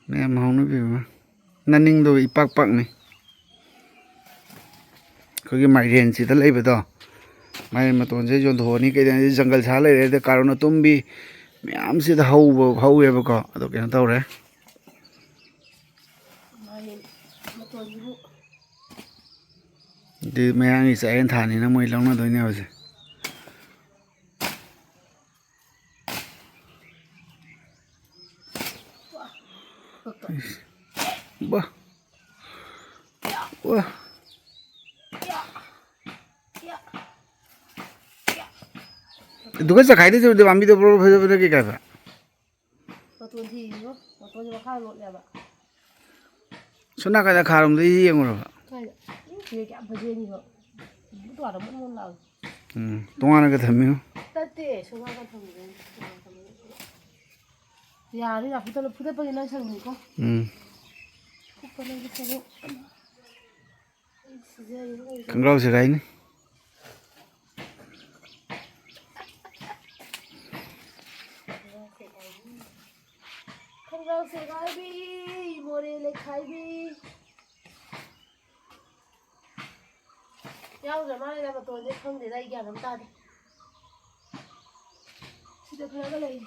Mẹ màu nó bị mà năn ninh đôi bạc bạc này có cái mày riêng chỉ ta lấy về đó mày mà tuần sẽ chọn thổ ní cái này jungle xá lấy đấy caro nó tôm bi mẹ ám sẽ hâu về có đó cái nó tao đấy thì mẹ anh sẽ ăn thản thì nó mới lòng nó thôi nhau rồi Bah. Wah. Itu kan sekai itu sudah ambil tu berapa kali apa? Betul sih, betul juga kalau ya pak. Sunnah kada karam tu ini yang mana? Kada, ini kayak apa je ni pak? Itu ada mana lah? Tungan agak thami. Tadi, sungai kan thami. Ya, ni aku tu pergi nak sanggup ko. Aku lagi sanggup. Kangaroo sekai ni. Kangaroo sekai bi, morele khai bi. Yang zaman ni dapat tuan dia kang dia lagi yang nampak deh. Sudah kena lagi.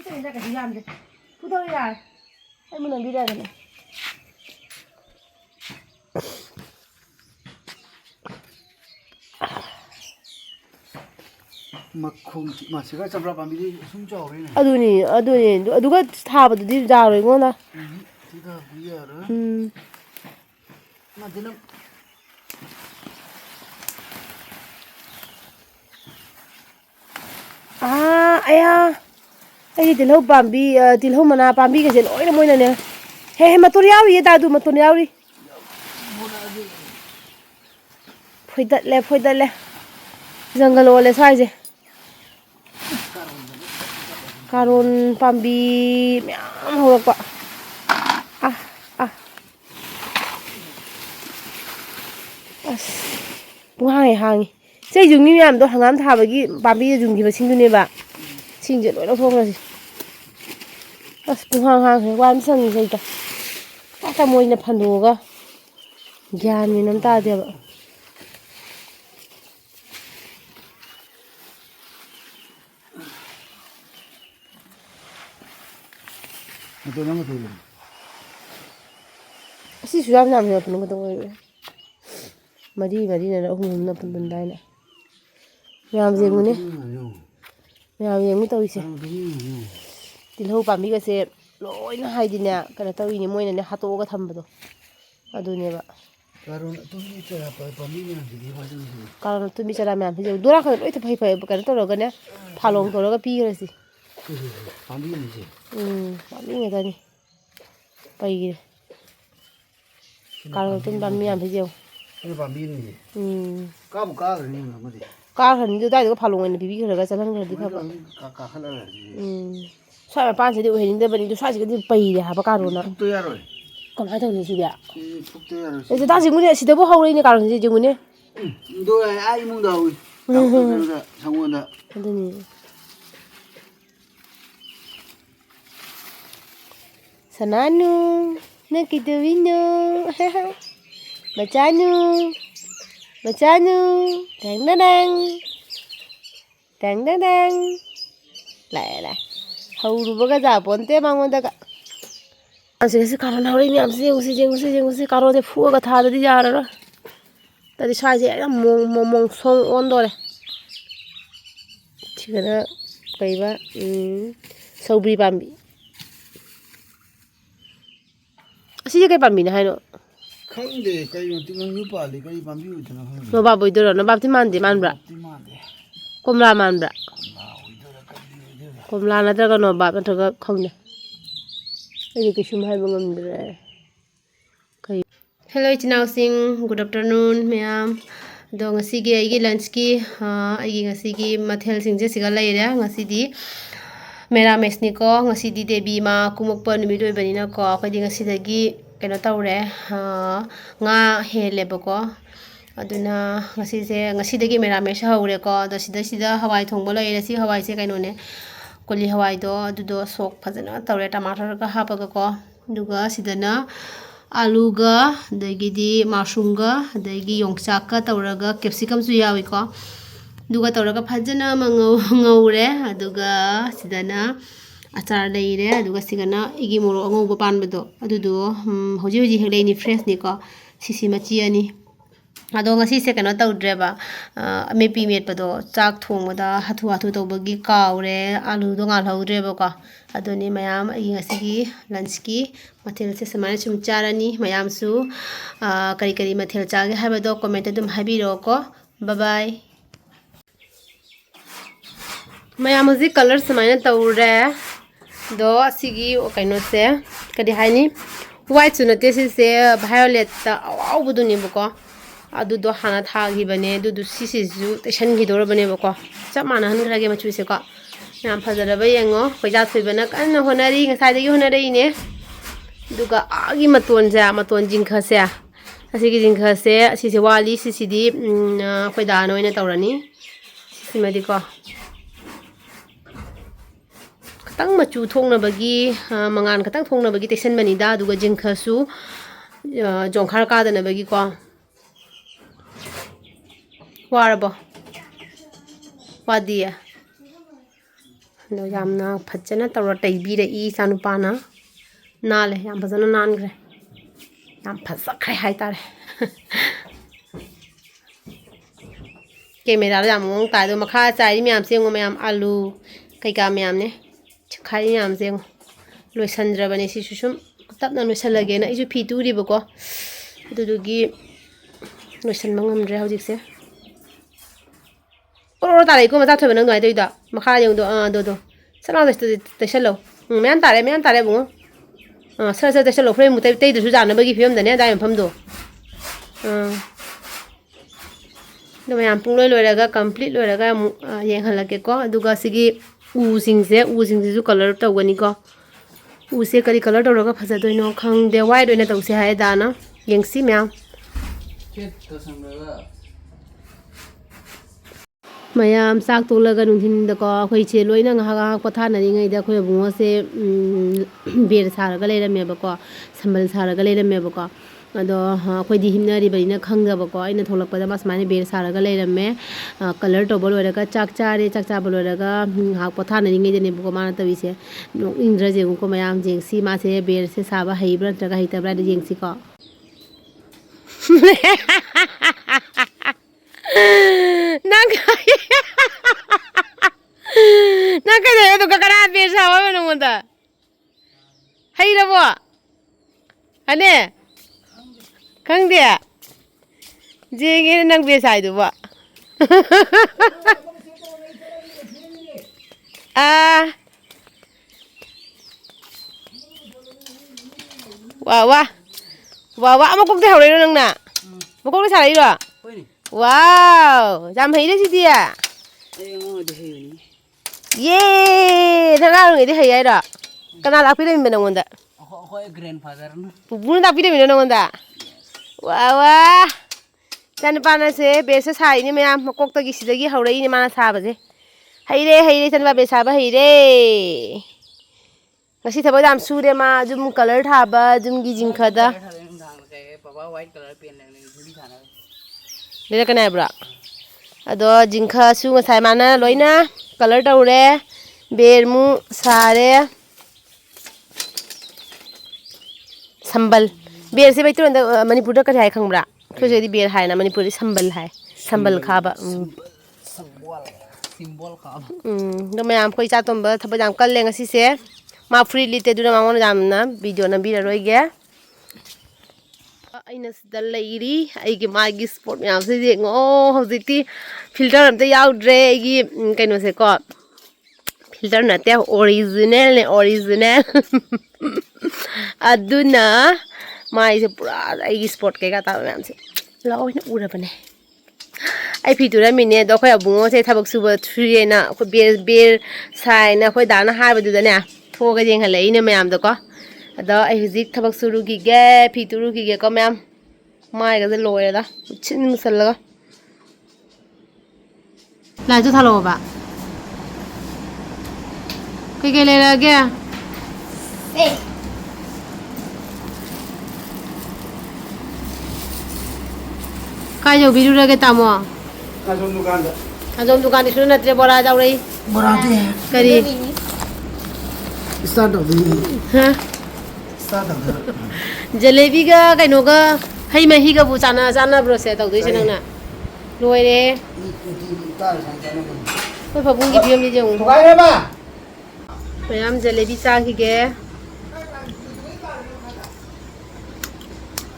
Kita kasih jam deh. Putar ya. Saya mau ambil dah ni. Makum masih kan seberapa ambil sumjau ini. Aduh kan tahap tu di jauh ni mana? Tidak biar. Macam mana? Ayah. Ay tilhaw pambi tilhaw mana pambi kasi loy na mo na niya he maturiyaw ye dadu maturiyaw ri phoidat le jungle wale sai je karon pambi myam hawak pa as buhay hangi sei jungi myam do hangam thabagi pambi jungi ba singdune ba singje loy na thonga As buhang wan sang ni saja. Apa mau ini panduga? Gian minum tadi apa? Itu nama tu. Si sudah nama apa nama tu? Mari na aku nama pun benda ni. Yang jengu ni? Yang jengu tahu isi. Tilhaw pambi kasi loy na hay din niya kana tawi ni mo na hatoga thambado adu ne ba karon tu bicara apa pambi ni jadi macam ni karon tu bicara me ampi dura ka loy ta phai kana to roga ne phalong to roga pi rasi pambi ni je pambi nge ta ni pai gi karon tu pambi ampi je ini pambi ni je ka buka ni nama dia ka han du dai ko phalong ne bi ka jalan ka di ka ba ka khala Saya apa sih dia uhin dia beri tu saya sih dia pay dia apa karuna. Pukto ya roy. Kamai tahu ni sih dia. Pukto ya roy. Jadi dah jengu ni sih dia buat hari ni karun sih jengu ni. Do ai mung dah ui. Dah sanggup dah. Ada ni. Sananu, nak kita wino. Bacanu, dang. Lah. Hauru baga japon te mangon daga asese karon hauri mi amse jengusi karo de fuga thada di jara ro tadi saje ya mong song on dore chigana kaiba sobri pambi asije kai pambi na haino khangde kai tingang yu pali kai pambi utna khang no baboi doro no babti manbra komla manbra Komla na talaga no ba talaga khong na. Ini kisum hai bangam dre. Hello chinasing, good afternoon ma'am. Do ngasi gi ai gi lunch ki ai ngasi gi mathel sing je siga lai ra ngasi di mera mesni ko ngasi di debi ma kumok pa numi doi bani na ko ka di ngasi dagi kena taure nga helebako aduna ngasi dagi meramesh haure ko da sida hawai thongbo leire si hawai se kaino ne koli hawai do adudo sok phajana taure tomato ga hapaga ko duga sidana alu ga dagidi mushroom ga dagi yongchak ka tauraga capsicum su yawi ko duga tauraga phajana ngaure aduga sidana achar leire aduga sigana igi moro ngauba panbado adudo hoji hegleini fresh ni ko sisi machi ani ado ngasi se kena tawdreba mepi metpado chak thongda hathu tawbagi kaure alu do ngal hawdreba ko adoni mayam agi ngasi gi lunch ki mathel se samane chum charani mayam su kari mathel chage habado comment dum habiro ko bye bye mayam ji color samane tawre do asigi kaino se kadi haini white sunate se violet ta aw buduni bako adudo hana thagi bane dudu sisisu teshan gi dor bane bako chap mana han grage machu se ko nam phajara ba yengo khoja thoibana kan honari ngasai dagi honari ne duga agi maton jingkha se asigi jingkha se asisi wali sisidi khoida noina tawrani sisimadi ko tang machu thongna bagi mangan katang thongna bagi tesan manida duga jingkha su jongkhar ka dana bagi ko warabo wadiya no yamna phajana tawra taibire I sanupana nale yam phajana nangre yam phajakre haitare camera yam mong ta do makha chai myam sengo myam alu kaika myam ne khai myam sengo loisandra bane si susum tapna loisalage na isu phituri bako dudugi loisan mangamre hojik se oro tare ko mata thobe nang ngai doida makha yung do sala de selo men tare bungo sala de selo frame mutai tei du jana bagi film dane dai pham do do mayam pung loi raga complete loi raga yeng halake ko aduga sigi u sing ju color tawgani ko u se kari color tawraga phaja doino khang de white doina tawse hai dana yengsi mya mayam sak tolaga nungthin da ko khoi che loina nga potha nari ngai da khoi bungo se ber saraga leirame ba ko sambal saraga leirame ba ko ado khoi di himnari barina khangda ba ko aina tholak pada mas mane ber saraga leirame color to bol waraga chak cha bol waraga ha potha nari ngai de ne ba ko mana tawi se indra je ko mayam jeng si ma se ber se saba heibra traga heitabra de jeng si ko nang kai de to kakara be sawa bana monda hai rabo ane khang de jenge nang be sai du ba wa amakok de hawre nang na makok de sarai ro wow jam hei de sidi ya ye nanga ngi de hei ai ro kana la pire min ngonda khoi grandfather na bun da pire min ngonda wa jan pana se be se sai ni mayam makok ta gi sidagi hawre ni mana sa ba je hei re jan ba be sa ba hei re ngasi thaba dam su de ma jum color tha ba jum gi jingkha da papa white color pen le juli thana le kana bra ado jingkha su ngasai mana loina color tawre bermu sare sambal ber se baitu manipur da kari hai khangbra khoi di ber hai na manipur di sambal khaba symbol khaba do mayam khoi cha tomba thaba jam kal le ngasi se ma free lite du na mangon jam na video na bi roi ge aina sida leiri aigi magi sport myam se je ngo hojiti filter amte yaudre aigi kaino se ko filter na te original aduna mai se pura aigi sport ke ga ta myam se lao na ura bane ai phitura mine do khoi abungo se thabak suba thri na khoi ber sai na khoi dana ha ba du da ne thoga jeng halai ne myam da ko ꯑꯗꯣ ꯑꯩ ꯍꯧꯖꯤꯛ ꯊꯕꯛ ꯁꯨꯔꯨꯈꯤꯒꯦ ꯐꯤ ꯇꯨꯔꯨꯈꯤꯒꯦꯀꯣ ꯃꯌꯥꯝ ꯃꯥꯏꯒꯁꯦ ꯂꯣꯏꯔꯦꯗ ꯃꯨꯁꯤꯟ ꯃꯨꯁꯜꯂꯒ ꯂꯥꯏꯠꯁꯨ ꯊꯥꯜꯂꯛꯑꯣꯕ ꯀꯩꯀꯩ ꯂꯩꯔꯛꯑꯒꯦ ꯀꯥꯏ ꯌꯧꯕꯤꯔꯨꯔꯒꯦ ꯇꯥꯃꯣ ꯑꯁꯣꯝ ꯗꯨꯀꯥꯟꯗ ꯑꯗꯣꯝ ꯗꯨꯀꯥꯟꯗꯤ ꯁꯨ ꯅꯠꯇ꯭ꯔꯦ ꯕꯣꯔꯥ ꯌꯥꯎꯔꯛꯏ ꯕꯣꯔꯥꯗꯤ ꯀꯔꯤ ꯏꯁꯇꯥꯔꯠ ꯇꯧꯗꯣꯏꯅꯤ ꯍꯥ ꯏꯁꯇꯥꯔꯠ ꯇꯧꯗꯣꯏꯕ ꯖꯦꯂꯦꯕꯤꯒ ꯀꯩꯅꯣꯒ ꯍꯩ ꯃꯍꯤꯒꯕꯨ ꯆꯥꯟꯅꯕ꯭ꯔꯣꯁꯦ ꯇꯧꯗꯣꯏꯁꯦ ꯅꯪꯅ ꯂꯣꯏꯔꯦ ꯑꯩꯈꯣꯏ ꯄꯥꯕꯨꯡꯒꯤ ꯐꯤꯕꯝꯁꯤ ꯌꯦꯡꯉꯨ ꯊꯨꯒꯥꯏꯔꯦꯕ ꯃꯌꯥꯝ ꯖꯦꯂꯦꯕꯤ ꯆꯥꯈꯤꯒꯦ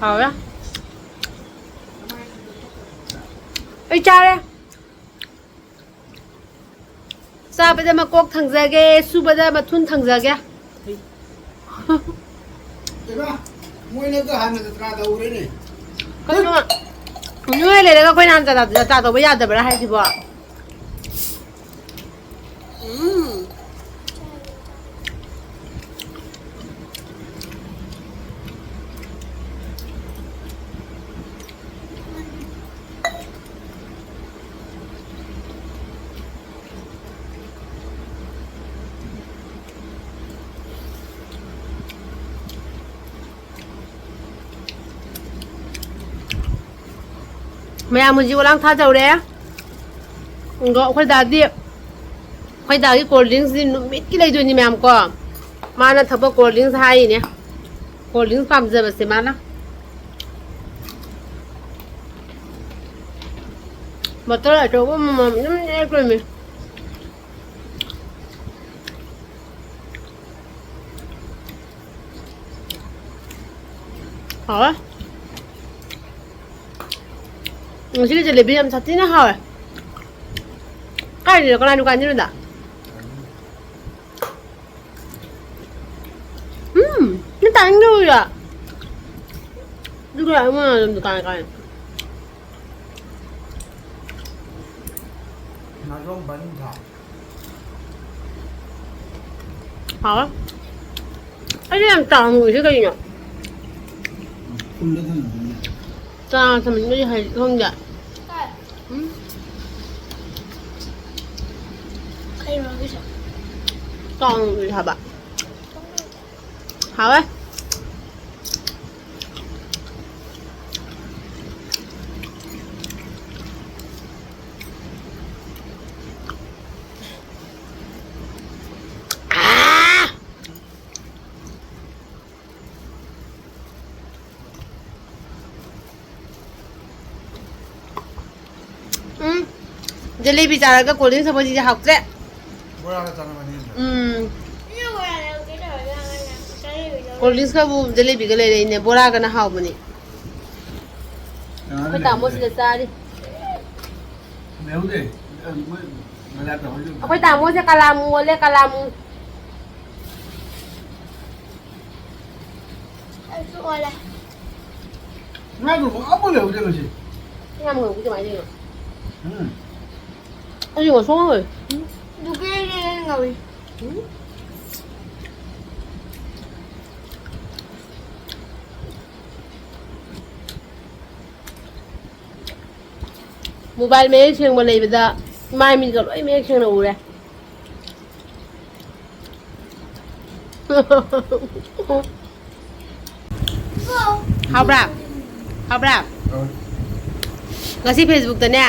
ꯍꯥꯎꯔꯦ ꯑꯩ ꯆꯥꯔꯦ ꯆꯥꯕꯗ ꯃꯀꯣꯛ ꯊꯪꯖꯒꯦ ꯁꯨꯕꯗ ꯃꯊꯨꯟ ꯊꯪꯖꯒꯦ ꯏꯕꯥ ꯃꯣꯏꯅꯒ ꯍꯥꯟꯅ ꯖꯇ꯭ꯔꯥ ꯇꯧꯈ꯭ꯔꯦꯅꯦ ꯀꯩꯅꯣ ꯅꯣꯏ ꯂꯩꯔꯒ ꯑꯩꯈꯣꯏ ꯅꯍꯥꯟ ꯖꯇ꯭ꯔꯥ ꯇꯧꯕ ꯌꯥꯗꯕ꯭ꯔꯥ ꯍꯥꯏꯁꯤꯕꯣ ꯃꯌꯥꯝ ꯍꯧꯖꯤꯛ ꯑꯣꯂꯥꯡ ꯊꯥꯖꯧꯔꯦ ꯑꯗꯣ ꯑꯩꯈꯣꯏ ꯗꯥꯒꯤ ꯀꯣꯜ ꯗ꯭ꯔꯤꯡꯁꯗꯤ ꯅꯨꯃꯤꯠꯀꯤ ꯂꯩꯗꯣꯏꯅꯤ ꯃꯌꯥꯝ ꯀꯣ ꯃꯥꯅ ꯊꯛꯄ ꯀꯣꯜ ꯗ꯭ꯔꯤꯡꯁ ꯍꯥꯏꯔꯤꯅꯦ ꯀꯣꯜ ꯗ꯭ꯔꯤꯡꯁ ꯄꯥꯝꯖꯕꯁꯦ ꯃꯥꯅ ꯕꯣꯇꯜ ꯑꯆꯧꯕ ꯑꯃꯃꯝ ꯑꯗꯨꯝ ꯂꯩꯔꯛꯇꯣꯏꯅꯤ ꯍꯥꯎꯔꯦ ꯉꯁꯤꯒꯤ ꯖꯦꯂꯦꯕꯤ ꯌꯥꯝ ꯁꯥꯊꯤꯅ ꯍꯥꯎꯋꯦ ꯀꯥꯏꯗꯅꯣ ꯀꯅꯥ ꯗꯨꯀꯥꯟꯗꯅꯣꯗ ꯅꯪ ꯇꯥꯅꯤꯡꯗꯕ 누구야 얼마나 좀 가야 나좀 반다 hả cái này làm tròn người chứ cái gì nhỉ ta thì mình có gì hay không vậy tròn người hả bạn hả ấy 젤리비 자라가 골든 서버지 학제 뭐라 그랬잖아 골든스가 부 젤리비가 레레네 보라가나 하오보니 그 다모스가 짜리 매우대 그 다모스 칼라무 원래 칼라무 나도 아무 매우대 거지 그냥 뭐 그게 많이 돼요 아니 이거 송어를 누구에게는 가위 모바일 매일 시행 뭐 레이브다 마이미가 로이 매일 시행 오래 하브라 하브라 ngasi Facebook ta ne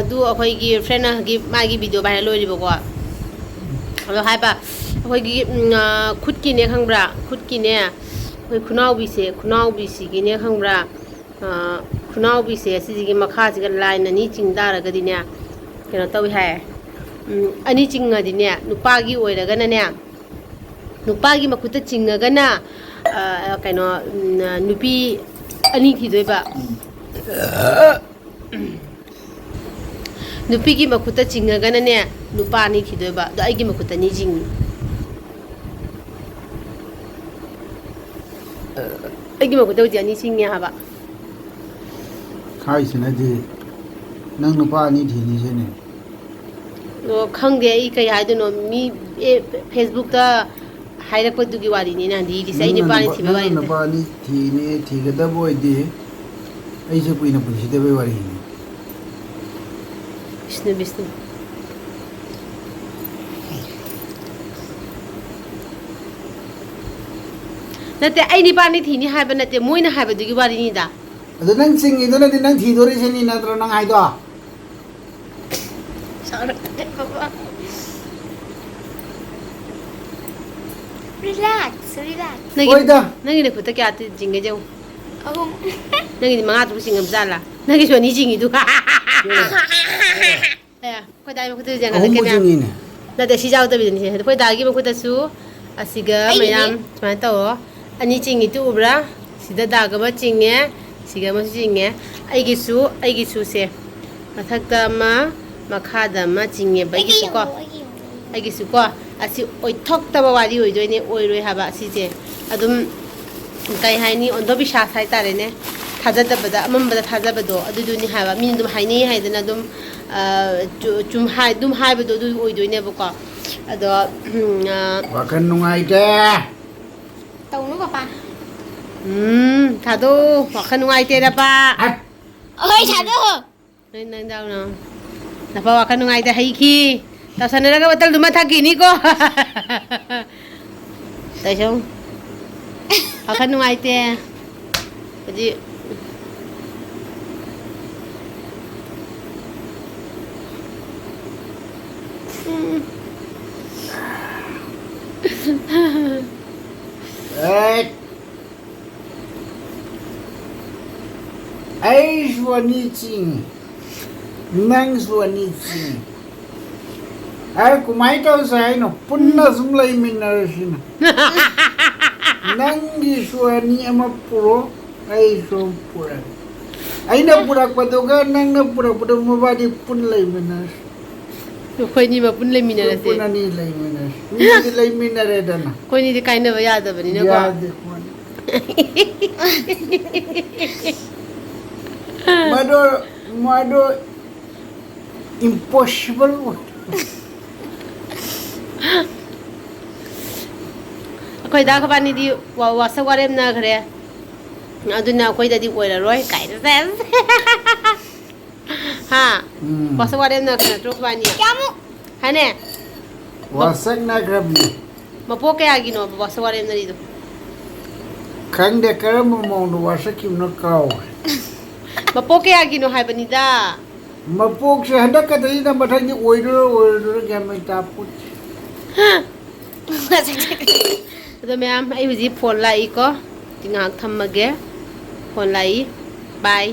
du akhoi gi friend na gi ma gi video bai loi ribo ko ado hai ba akhoi gi khut ki ne khangbra khut ki ne akhoi khunau bi si gi ne khangbra khunau bi se si gi makha ji ga line ani ching da ra ga di ne keno tawi hai ani ching ga di ne nupa gi oira ga na ne nupa gi makuta ching ga na keno nupi ani thi doi ba 누피기 마쿠타 징가가나네 누파니 키도바 도 아이기 마쿠타 니징 아이기 마쿠타 우지 아니 징냐 하바 카이스나지 ꯅꯪ ꯅꯨꯄꯥ ꯑꯅꯤ ꯊꯤꯔꯤꯁꯦꯅꯦ ꯅꯣ ꯈꯪꯗꯦ ꯑꯩ ꯀꯩ ꯍꯥꯏꯗꯣꯏꯅꯣ ꯃꯤ ꯐꯦꯁꯕꯨꯛꯇ ꯍꯥꯏꯔꯛꯄꯗꯨꯒꯤ ꯋꯥꯔꯤꯅꯤ ꯅꯍꯥꯟꯗꯤ ꯏꯔꯤꯁꯦ ꯑꯩ ꯅꯨꯄꯥꯅꯤ ꯊꯤꯕ ꯋꯥꯔꯤ ꯅꯠꯇꯦ ꯅꯨꯄꯥꯅꯤ ꯊꯤꯒꯗꯕ ꯑꯣꯏꯗꯦ ꯑꯩꯁꯦ ꯀꯨꯏꯅ ꯄꯨꯟꯁꯤꯗꯕꯩ ꯋꯥꯔꯤꯅꯤ ꯕꯤꯁꯅꯨ ꯕꯤꯁꯅꯨ ꯅꯠꯇꯦ ꯑꯩ ꯅꯨꯄꯥꯅꯤ ꯊꯤꯅꯤ ꯍꯥꯏꯕ ꯅꯠꯇꯦ ꯃꯣꯏꯅ ꯍꯥꯏꯕꯗꯨꯒꯤ ꯋꯥꯔꯤꯅꯤꯗ ꯑꯗꯣ ꯅꯪ ꯆꯤꯡꯉꯤꯗꯨꯅꯗꯤ ꯅꯪ ꯊꯤꯗꯣꯔꯤꯁꯤꯅꯤ ꯅꯠꯇ꯭ꯔꯣ ꯅꯪ ꯍꯥꯏꯗꯣ Relax, relax. ꯅꯪꯒꯤ ꯅꯈꯨꯠꯇ ꯀꯌꯥ ꯆꯤꯡꯒꯦ ꯌꯦꯡꯉꯨ Ahum. ꯅꯪꯒꯤꯗꯤ 5 ꯆꯤꯡꯉꯝ ꯖꯥꯠꯂꯥ ꯅꯪꯒꯤꯁꯨ 2 ꯆꯤꯡꯉꯤꯗꯨ ꯑꯩꯈꯣꯏ ꯗꯥꯒꯤ ꯃꯈꯨꯠꯇꯁꯨ ꯌꯦꯡꯍꯜꯂꯛꯀꯦ ꯑꯍꯨꯝꯕꯨ ꯃꯌꯥꯝ ꯆꯤꯡꯉꯤꯅꯦ ꯅꯠꯇꯦ ꯁꯤ ꯌꯥꯎꯗꯕꯤꯗꯅꯤ ꯑꯩꯈꯣꯏ ꯗꯥꯒꯤ ꯃꯈꯨꯠꯇꯁꯨ ꯑꯁꯤꯒ ꯃꯌꯥꯝ ꯁꯨꯃꯥꯏꯅ ꯇꯧꯔꯣ 2 ꯆꯤꯡꯉꯤ ꯎꯕ꯭ꯔꯥ ꯁꯤꯗ ꯗꯥꯒ ꯑꯃ ꯆꯤꯡꯉꯦ ꯁꯤꯒ ꯑꯃꯁꯨ ꯆꯤꯡꯉꯦ ꯑꯩꯒꯤꯁꯨꯁꯦ ꯃꯊꯛꯇ ꯑꯃ ꯃꯈꯥꯗ ꯑꯃ ꯆꯤꯡꯉꯦꯕ ꯑꯩꯒꯤꯁꯨ ꯀꯣ ꯑꯁꯤ ꯑꯣꯏꯊꯣꯛꯇꯕ ꯋꯥꯔꯤ ꯑꯣꯏꯗꯣꯏꯅꯦ ꯑꯣꯏꯔꯣꯏ ꯍꯥꯏꯕ ꯑꯁꯤꯁꯦ ꯑꯗꯨꯝ ꯀꯩ ꯍꯥꯏꯅꯤ ꯑꯣꯟꯊꯣꯕꯤꯁ꯭ꯋꯥꯁ ꯍꯥꯏꯇꯥꯔꯦꯅꯦ ꯊꯥꯖꯗꯕꯗ ꯑꯃꯝꯕꯗ ꯊꯥꯖꯕꯗꯣ ꯑꯗꯨꯗꯨꯅꯤ ꯍꯥꯏꯕ ꯃꯤꯅ ꯑꯗꯨꯝ ꯍꯥꯏꯅꯩ ꯍꯥꯏꯗꯅ ꯑꯗꯨꯝ ꯑꯗꯨꯝ ꯍꯥꯏꯕꯗꯣ ꯑꯗꯨ ꯑꯣꯏꯗꯣꯏꯅꯦꯕꯀꯣ ꯑꯗꯣ ꯋꯥꯈꯜ ꯅꯨꯡꯉꯥꯏꯇꯦ Taunu papa. ꯊꯥꯗꯣ ꯋꯥꯈꯜ ꯅꯨꯡꯉꯥꯏꯇꯦꯔꯄꯥ Oi, satu. ꯅꯪ ꯅꯄꯥ ꯋꯥꯈꯜ ꯅꯨꯡꯉꯥꯏꯇꯦ ꯍꯩꯈꯤ ꯇꯧꯁꯟꯅꯔꯒ ꯕꯣꯇꯜꯗꯨꯃ ꯊꯛꯈꯤꯅꯤꯀꯣ ꯇꯩꯁꯧ ꯋꯥꯈꯜ ꯅꯨꯡꯉꯥꯏꯇꯦ ꯍꯧꯖꯤꯛ ꯑꯩꯁꯨ 2 ꯆꯤꯡꯉꯤ ꯅꯪꯁꯨ 2 ꯆꯤꯡꯉꯤ ꯀꯃꯥꯏꯅ ꯇꯧꯁꯦ ꯍꯥꯏꯅꯣ ꯄꯨꯟꯅ ꯁꯨꯝ ꯂꯩꯃꯤꯟꯅꯔꯁꯤꯅ ꯅꯪꯒꯤꯁꯨ 2 ꯑꯃ ꯄꯨꯔꯣ ꯑꯩꯁꯨ ꯄꯨꯔꯛ ꯑꯩꯅ ꯄꯨꯔꯛꯄꯗꯨꯒ ꯅꯪꯅ ꯄꯨꯔꯛꯄꯗꯨ ꯃꯕꯥꯅꯤ ꯄꯨꯟꯅ ꯂꯩꯃꯤꯟꯅꯔꯁꯤ ꯑꯩꯈꯣꯏꯅꯤ ꯃꯄꯨꯟ ꯂꯩꯃꯤꯟꯅꯔꯁꯦ ꯄꯨꯟꯅ ꯂꯩꯃꯤꯟꯅꯔꯁꯤ ꯃꯤꯗꯤ ꯂꯩꯃꯤꯟꯅꯔꯦꯗꯅ ꯑꯩꯈꯣꯏꯅꯤꯗꯤ ꯀꯥꯏꯅꯕ ꯌꯥꯗꯕꯅꯤꯅꯀꯣ ꯌꯥꯗꯦ ꯃꯗꯣ impossible ꯑꯩꯈꯣꯏ ꯗꯥ ꯈꯕꯥꯅꯤꯗꯤ ꯋꯥꯁꯛ ꯋꯥꯔꯦꯝꯅꯈ꯭ꯔꯦ ꯑꯗꯨꯅ ꯑꯩꯈꯣꯏꯗꯗꯤ ꯑꯣꯏꯔꯔꯣꯏ ꯀꯥꯏꯅ ꯍꯥ ꯋꯥꯁꯛ ꯋꯥꯔꯦꯝꯅꯈ꯭ꯔꯦ ꯅꯠꯇ꯭ꯔꯣ ꯈꯕꯥꯅꯤ ꯍꯥꯏꯅꯦ ꯋꯥꯁꯛꯅꯈ꯭ꯔꯕꯅꯤ ꯃꯄꯣꯛ ꯀꯌꯥꯒꯤꯅꯣ ꯋꯥꯁꯛ ꯋꯥꯔꯦꯝꯅꯔꯤꯗꯣ ꯈꯪꯗꯦ ꯀꯔꯝꯕ ꯃꯑꯣꯡꯗ ꯋꯥꯁꯛꯈꯤꯕꯅꯣ ꯀꯥꯎꯈ꯭ꯔꯦ ꯃꯄꯣꯛ ꯀꯌꯥꯒꯤꯅꯣ ꯍꯥꯏꯕꯅꯤꯗ ꯃꯄꯣꯛꯁꯦ ꯍꯟꯗꯛꯀꯗꯩꯗ ꯃꯊꯪꯗꯤ ꯑꯣꯏꯗꯣꯏꯔꯣ ꯒ꯭ꯌꯥꯟ ꯃꯦꯟ ꯇꯥꯄꯣꯠꯇꯦ ꯑꯗꯣ ꯃꯌꯥꯝ ꯑꯩ ꯍꯧꯖꯤꯛ ꯐꯣꯟ ꯂꯥꯛꯏꯀꯣ ꯉꯥꯏꯍꯥꯛ ꯊꯝꯃꯒꯦ ꯐꯣꯟ ꯂꯥꯛꯏ ꯕꯥꯏ